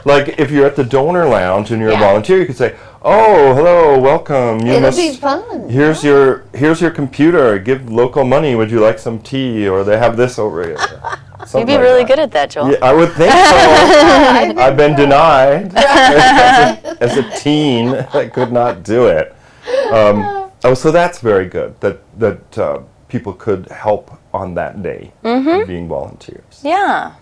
S1: Like, if you're at the donor lounge and you're a volunteer, you could say, oh, hello, welcome.
S2: It'll be fun.
S1: Here's your computer. Give local money. Would you like some tea? Or they have this over here.
S18: You'd be really good at that, Joel.
S1: Yeah, I would think so. I've been denied. As a teen, I could not do it. So that's very good, that people could help on that day, being volunteers.
S18: Yeah.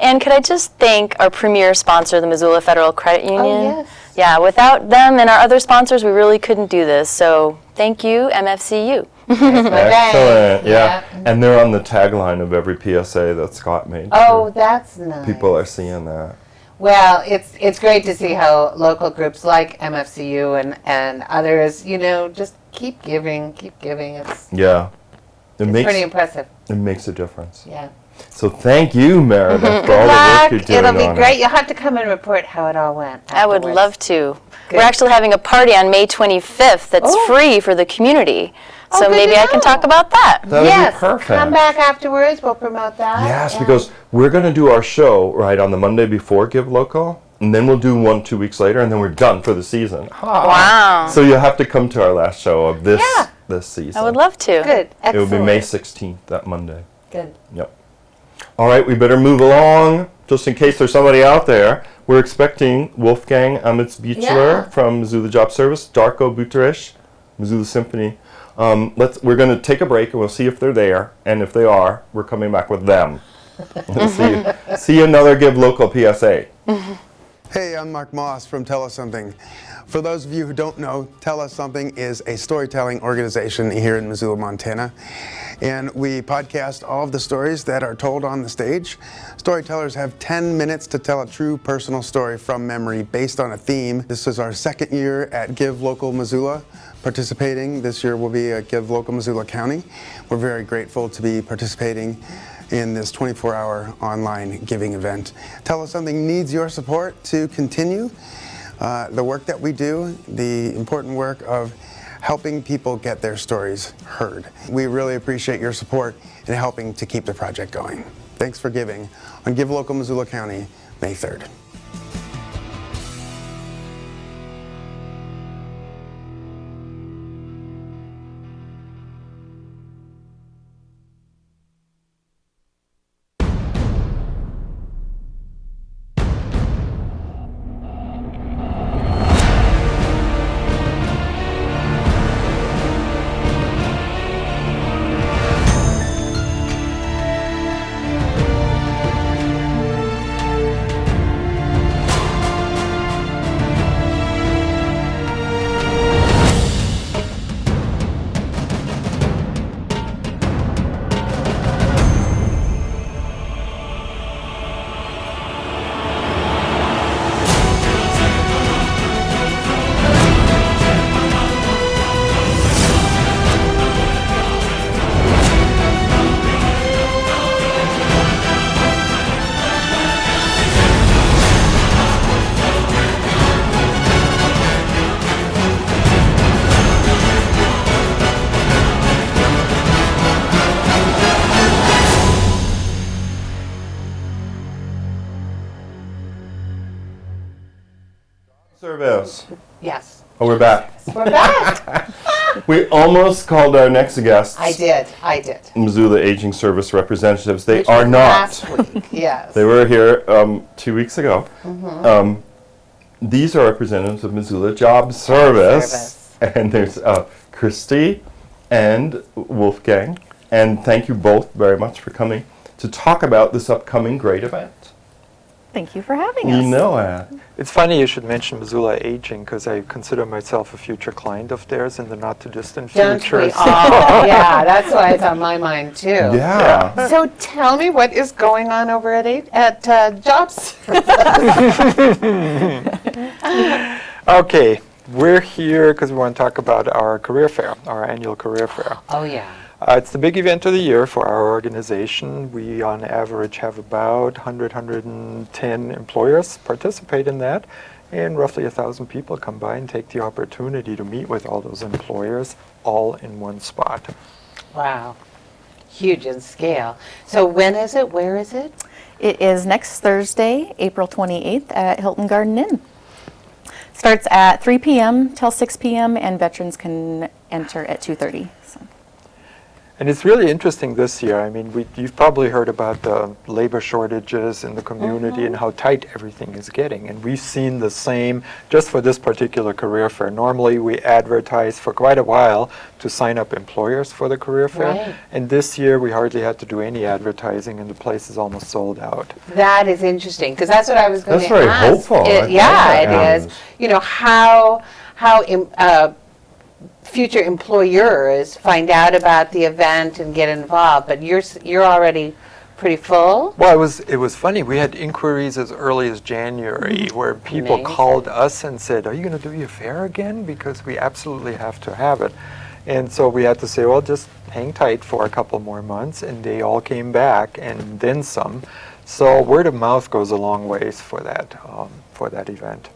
S18: And could I just thank our premier sponsor, the Missoula Federal Credit Union?
S2: Oh, yes.
S18: Yeah, without them and our other sponsors, we really couldn't do this. So thank you, MFCU.
S1: Excellent. Yeah. And they're on the tagline of every PSA that Scott made.
S2: Oh, that's nice.
S1: People are seeing that.
S2: Well, it's great to see how local groups like MFCU and others, just keep giving. It's pretty impressive.
S1: It makes a difference.
S2: Yeah.
S1: So thank you, Meredith, for all the work you're doing.
S2: It'll be great. You'll have to come and report how it all went afterwards.
S18: I would love to. We're actually having a party on May 25th that's free for the community. So maybe I can talk about that.
S1: That would be perfect.
S2: Come back afterwards. We'll promote that.
S1: Yes, because we're going to do our show on the Monday before Give Local, and then we'll do one 2 weeks later, and then we're done for the season.
S18: Wow.
S1: So you'll have to come to our last show of this season.
S18: I would love to.
S2: Good. Excellent.
S1: It will be May 16th, that Monday.
S2: Good.
S1: Yep. All right, we better move along, just in case there's somebody out there. We're expecting Wolfgang Amitsbichler from Missoula Job Service, Darko Buterish, Missoula Symphony. We're going to take a break, and we'll see if they're there, and if they are, we're coming back with them. see another Give Local PSA.
S19: Hey, I'm Mark Moss from Tell Us Something. For those of you who don't know, Tell Us Something is a storytelling organization here in Missoula, Montana. And we podcast all of the stories that are told on the stage. Storytellers have 10 minutes to tell a true personal story from memory based on a theme. This is our second year at Give Local Missoula. Participating this year will be at Give Local Missoula County. We're very grateful to be participating in this 24-hour online giving event. Tell Us Something needs your support to continue the work that we do, the important work of helping people get their stories heard. We really appreciate your support in helping to keep the project going. Thanks for giving on Give Local Missoula County, May 3rd.
S1: Service.
S2: Yes.
S1: Oh, we're back.
S2: We're back.
S1: We almost called our next guests.
S2: I did.
S1: Missoula Aging Service representatives. They
S2: Which
S1: are
S2: was
S1: not.
S2: Last week, yes.
S1: They were here 2 weeks ago.
S2: Mhm.
S1: These are representatives of Missoula Job Service. And there's Kristi and Wolfgang. And thank you both very much for coming to talk about this upcoming great event.
S20: Thank you for having us.
S1: You know it.
S21: It's funny you should mention Missoula Aging because I consider myself a future client of theirs in the not too distant
S2: Don't
S21: future.
S2: we all? Yeah, that's why it's on my mind too.
S1: Yeah.
S2: So tell me what is going on over at Jobs.
S21: Okay, we're here because we want to talk about our career fair, our annual career fair.
S2: Oh yeah.
S21: It's the big event of the year for our organization. We, on average, have about 110 employers participate in that, and roughly 1,000 people come by and take the opportunity to meet with all those employers all in one spot.
S2: Wow. Huge in scale. So when is it? Where is it?
S20: It is next Thursday, April 28th at Hilton Garden Inn. Starts at 3 p.m. till 6 p.m. and veterans can enter at 2:30. So.
S21: And it's really interesting this year. I mean, you've probably heard about the labor shortages in the community and how tight everything is getting. And we've seen the same just for this particular career fair. Normally, we advertise for quite a while to sign up employers for the career fair.
S2: Right.
S21: And this year, we hardly had to do any advertising, and the place is almost sold out.
S2: That is interesting because that's what I was going to
S1: That's
S2: ask.
S1: very hopeful. I think
S2: Yeah,
S1: that
S2: it is. You know how future employers find out about the event and get involved, but you're already pretty full.
S21: Well, it was funny. We had inquiries as early as January where people
S2: Amazing.
S21: called us and said, "Are you going to do your fair again? Because we absolutely have to have it." And so we had to say, well, just hang tight for a couple more months, and they all came back and then some. So word of mouth goes a long ways for that event.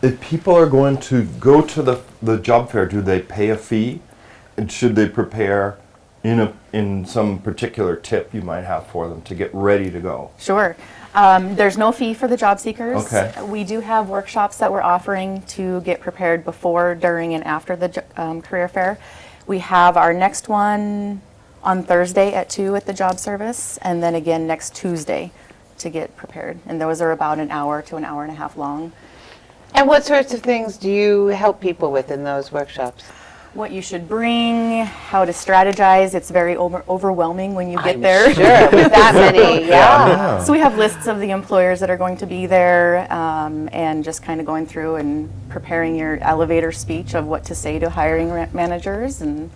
S1: If people are going to go to the job fair, do they pay a fee? And should they prepare in some particular tip you might have for them to get ready to go?
S20: Sure. There's no fee for the job seekers.
S1: Okay.
S20: We do have workshops that we're offering to get prepared before, during, and after the career fair. We have our next one on Thursday at 2 at the job service, and then again next Tuesday to get prepared. And those are about an hour to an hour and a half long.
S2: And what sorts of things do you help people with in those workshops?
S20: What you should bring, how to strategize. It's very overwhelming when you get
S2: I'm
S20: there.
S2: sure, with that many, yeah.
S20: So we have lists of the employers that are going to be there, and just kind of going through and preparing your elevator speech of what to say to hiring managers and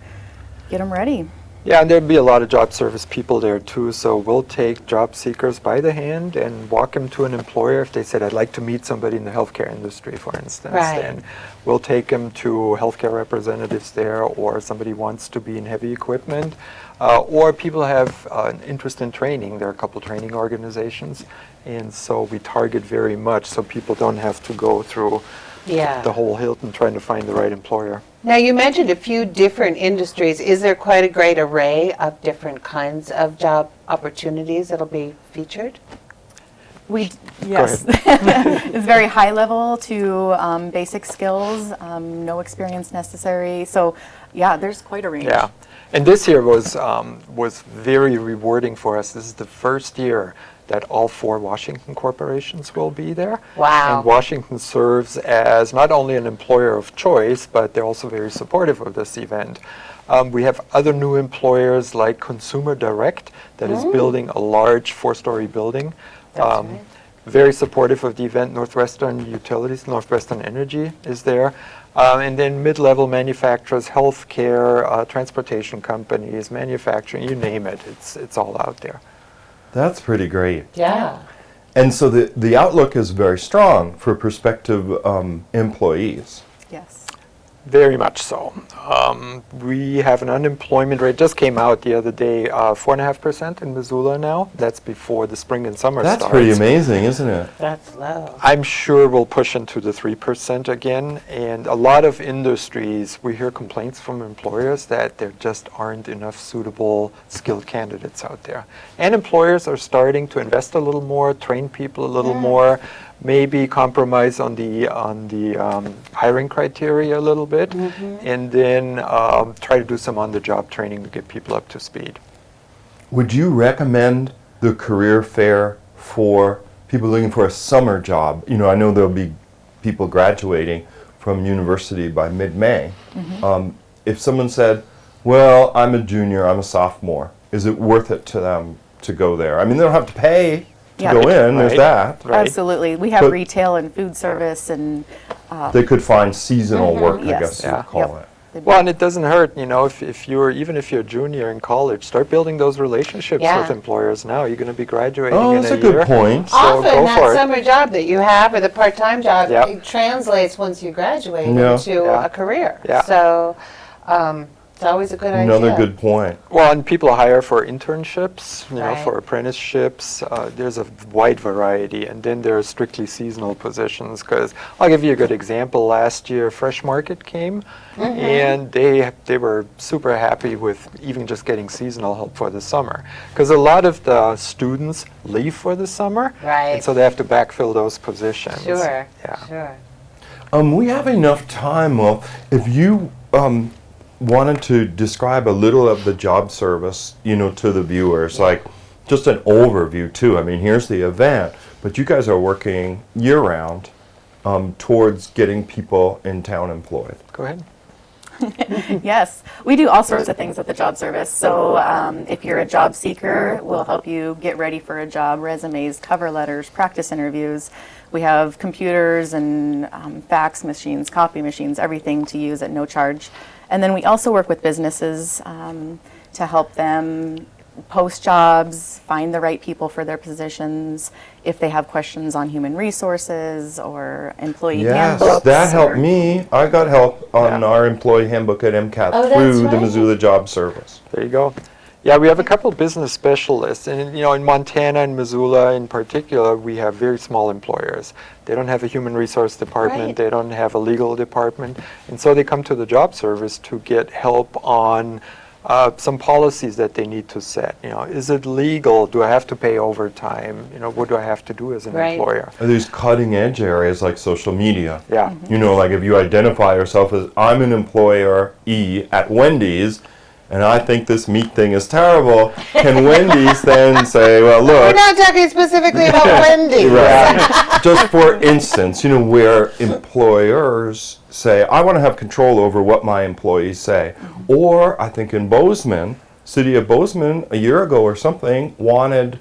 S20: get them ready.
S21: Yeah, and there'll be a lot of job service people there too, so we'll take job seekers by the hand and walk them to an employer. If they said, I'd like to meet somebody in the healthcare industry, for instance,
S2: Right.
S21: then we'll take them to healthcare representatives there, or somebody wants to be in heavy equipment, or people have an interest in training. There are a couple training organizations, and so we target very much so people don't have to go through the whole Hilton trying to find the right employer.
S2: Now, you mentioned a few different industries. Is there quite a great array of different kinds of job opportunities that'll be featured?
S20: Yes. It's very high level to basic skills, no experience necessary. So, yeah, there's quite a range.
S21: Yeah, and this year was very rewarding for us. This is the first year that all 4 Washington corporations will be there.
S2: Wow.
S21: And Washington serves as not only an employer of choice, but they're also very supportive of this event. We have other new employers like Consumer Direct that is building a large 4-story building. Very supportive of the event. Northwestern Utilities, Northwestern Energy is there. And then mid-level manufacturers, healthcare, transportation companies, manufacturing, you name it, it's all out there.
S1: That's pretty great.
S2: Yeah.
S1: And so the outlook is very strong for prospective employees.
S20: Yes.
S21: Very much so. We have an unemployment rate, just came out the other day, 4.5% in Missoula now. That's before the spring and summer
S1: That's
S21: starts.
S1: pretty amazing, isn't it?
S2: That's low.
S21: I'm sure we'll push into the 3% again. And a lot of industries, we hear complaints from employers that there just aren't enough suitable skilled candidates out there. And employers are starting to invest a little more, train people a little more. maybe compromise on the hiring criteria a little bit, and then try to do some on-the-job training to get people up to speed.
S1: Would you recommend the career fair for people looking for a summer job? You know, I know there'll be people graduating from university by mid-May. If someone said, well, I'm a junior, I'm a sophomore, is it worth it to them to go there? I mean, they don't have to pay to go in, there's that.
S20: Absolutely. We have retail and food service and...
S1: they could find seasonal work, I guess you'd call it.
S21: Well, and it doesn't hurt, you know, even if you're a junior in college, start building those relationships with employers now. You're going to be graduating in a year.
S1: That's a good point.
S21: So
S2: Often
S21: go
S2: that
S21: for it.
S2: summer job that you have or the part-time job it translates once you graduate into a career. So it's always a good idea.
S1: Another good point.
S21: Well, and people hire for internships, you know, for apprenticeships. There's a wide variety, and then there are strictly seasonal positions. Because I'll give you a good example. Last year, Fresh Market came, and they were super happy with even just getting seasonal help for the summer. Because a lot of the students leave for the summer, and so they have to backfill those positions.
S2: Sure.
S1: We have enough time. Well, if you wanted to describe a little of the job service, you know, to the viewers, like just an overview too. I mean, here's the event, but you guys are working year-round towards getting people in town employed.
S21: Go ahead.
S20: Yes, we do all sorts of things at the job service. So if you're a job seeker, we'll help you get ready for a job, resumes, cover letters, practice interviews. We have computers and fax machines, copy machines, everything to use at no charge. And then we also work with businesses to help them post jobs, find the right people for their positions, if they have questions on human resources or employee handbooks.
S1: Yes, that helped me. I got help on our employee handbook at MCAT through the Missoula Job Service.
S21: There you go. Yeah, we have a couple business specialists, and you know, in Montana and Missoula in particular, we have very small employers. They don't have a human resource department, they don't have a legal department, and so they come to the job service to get help on some policies that they need to set. You know, is it legal? Do I have to pay overtime? You know, what do I have to do as an employer?
S1: There's cutting edge areas like social media. You know, like if you identify yourself as I'm an employee at Wendy's, and I think this meat thing is terrible, can Wendy's then say, well, look.
S2: We're not talking specifically about Wendy's.
S1: Just for instance, you know, where employers say, I want to have control over what my employees say. Or I think in Bozeman, city of Bozeman, a year ago or something, wanted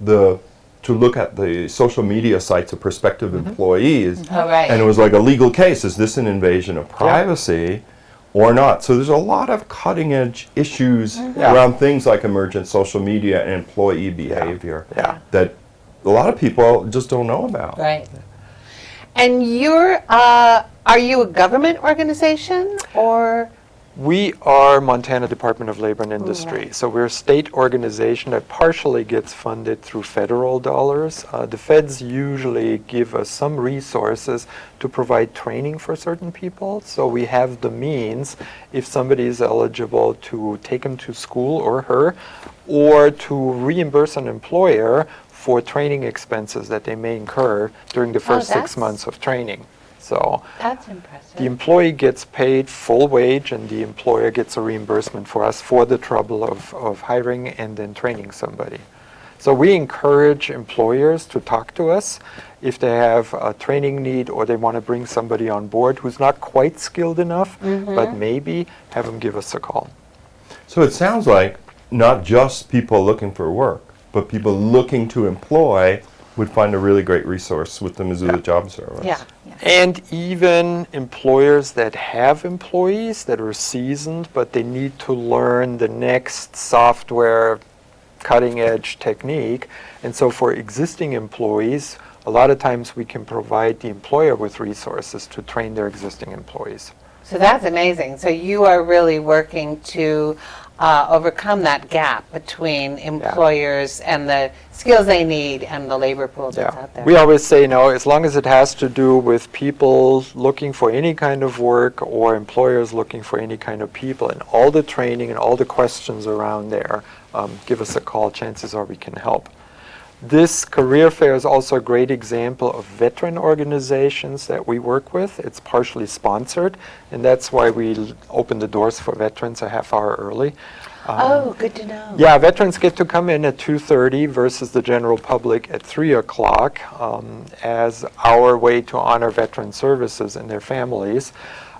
S1: to look at the social media sites of prospective employees. And it was like a legal case. Is this an invasion of privacy? Or not. So there's a lot of cutting edge issues around things like emergent social media and employee behavior that a lot of people just don't know about.
S2: And are you a government organization or?
S21: We are Montana Department of Labor and Industry. So we're a state organization that partially gets funded through federal dollars. The feds usually give us some resources to provide training for certain people. So we have the means, if somebody is eligible, to take him to school or her, or to reimburse an employer for training expenses that they may incur during the first 6 months of training. So
S2: that's impressive.
S21: The employee gets paid full wage, and the employer gets a reimbursement for us for the trouble of hiring and then training somebody. So we encourage employers to talk to us if they have a training need or they want to bring somebody on board who's not quite skilled enough, but maybe have them give us a call.
S1: So it sounds like not just people looking for work, but people looking to employ would find a really great resource with the Missoula Job Service.
S21: And even employers that have employees that are seasoned, but they need to learn the next software cutting edge technique. And so for existing employees, a lot of times we can provide the employer with resources to train their existing employees.
S2: So that's amazing. So you are really working to overcome that gap between employers and the skills they need and the labor pool that's out there.
S21: We always say, you know, as long as it has to do with people looking for any kind of work or employers looking for any kind of people, and all the training and all the questions around there, give us a call. Chances are we can help. This career fair is also a great example of veteran organizations that we work with. It's partially sponsored, and that's why we open the doors for veterans a half hour early.
S2: Oh, good to know.
S21: Yeah, veterans get to come in at 2:30 versus the general public at 3 o'clock as our way to honor veteran services and their families.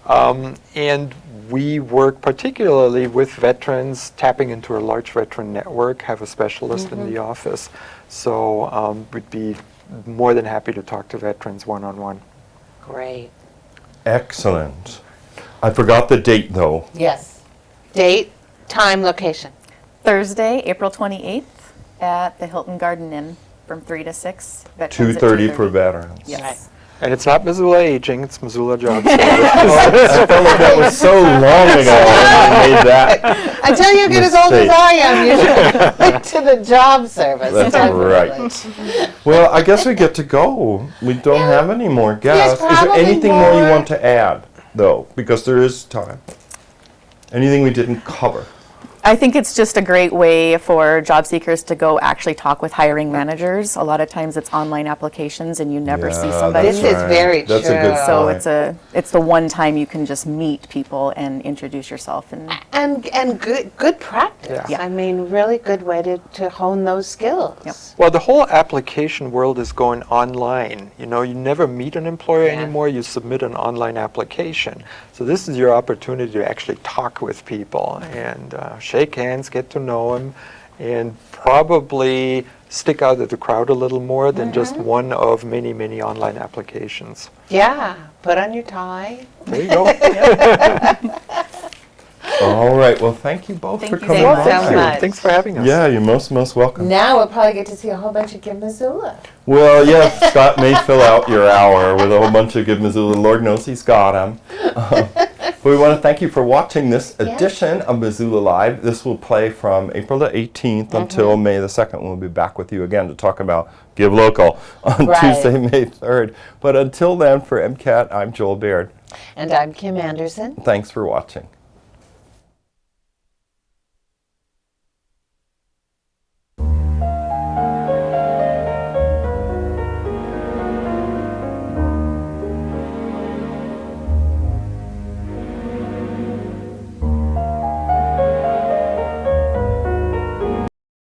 S21: And we work particularly with veterans, tapping into a large veteran network, have a specialist in the office. So we'd be more than happy to talk to veterans one-on-one.
S2: Great.
S1: Excellent. I forgot the date, though.
S2: Yes. Date, time, location.
S20: Thursday, April 28th at the Hilton Garden Inn from 3 to 6.
S1: 2:30 for veterans.
S20: Yes.
S21: And it's not Missoula Aging, it's Missoula Job Services.
S1: I felt like that was so long ago when I made that.
S2: Until you get as old as
S1: mistake.
S2: I am, you should look to the job service.
S1: That's right. Well, I guess we get to go. We don't have any more guests. Is there
S2: probably
S1: anything more you
S2: more.
S1: want to add, though? Because there is time. Anything we didn't cover?
S20: I think it's just a great way for job seekers to go actually talk with hiring managers. A lot of times it's online applications and you never see
S1: Yeah,
S20: somebody.
S1: that's This is right. very That's a good
S20: So
S1: point.
S20: it's the one time you can just meet people and introduce yourself.
S2: And good practice.
S21: Yeah.
S2: I mean, really good way to hone those skills.
S21: Well, the whole application world is going online. You know, you never meet an employer anymore, you submit an online application. So this is your opportunity to actually talk with people and shake hands, get to know them, and probably stick out of the crowd a little more than just one of many, many online applications.
S2: Yeah, put on your tie.
S21: There you go.
S1: All right. Well, thank you both for coming.
S2: Thank you so much.
S21: Thanks for having us.
S1: Yeah, you're most welcome.
S2: Now we'll probably get to see a whole bunch of Give Missoula.
S1: Well, yeah, Scott may fill out your hour with a whole bunch of Give Missoula. Lord knows he's got them. But we want to thank you for watching this edition of Missoula Live. This will play from April the 18th until May the 2nd. We'll be back with you again to talk about Give Local on Tuesday, May 3rd. But until then, for MCAT, I'm Joel Baird.
S2: And I'm Kim Anderson.
S1: Thanks for watching.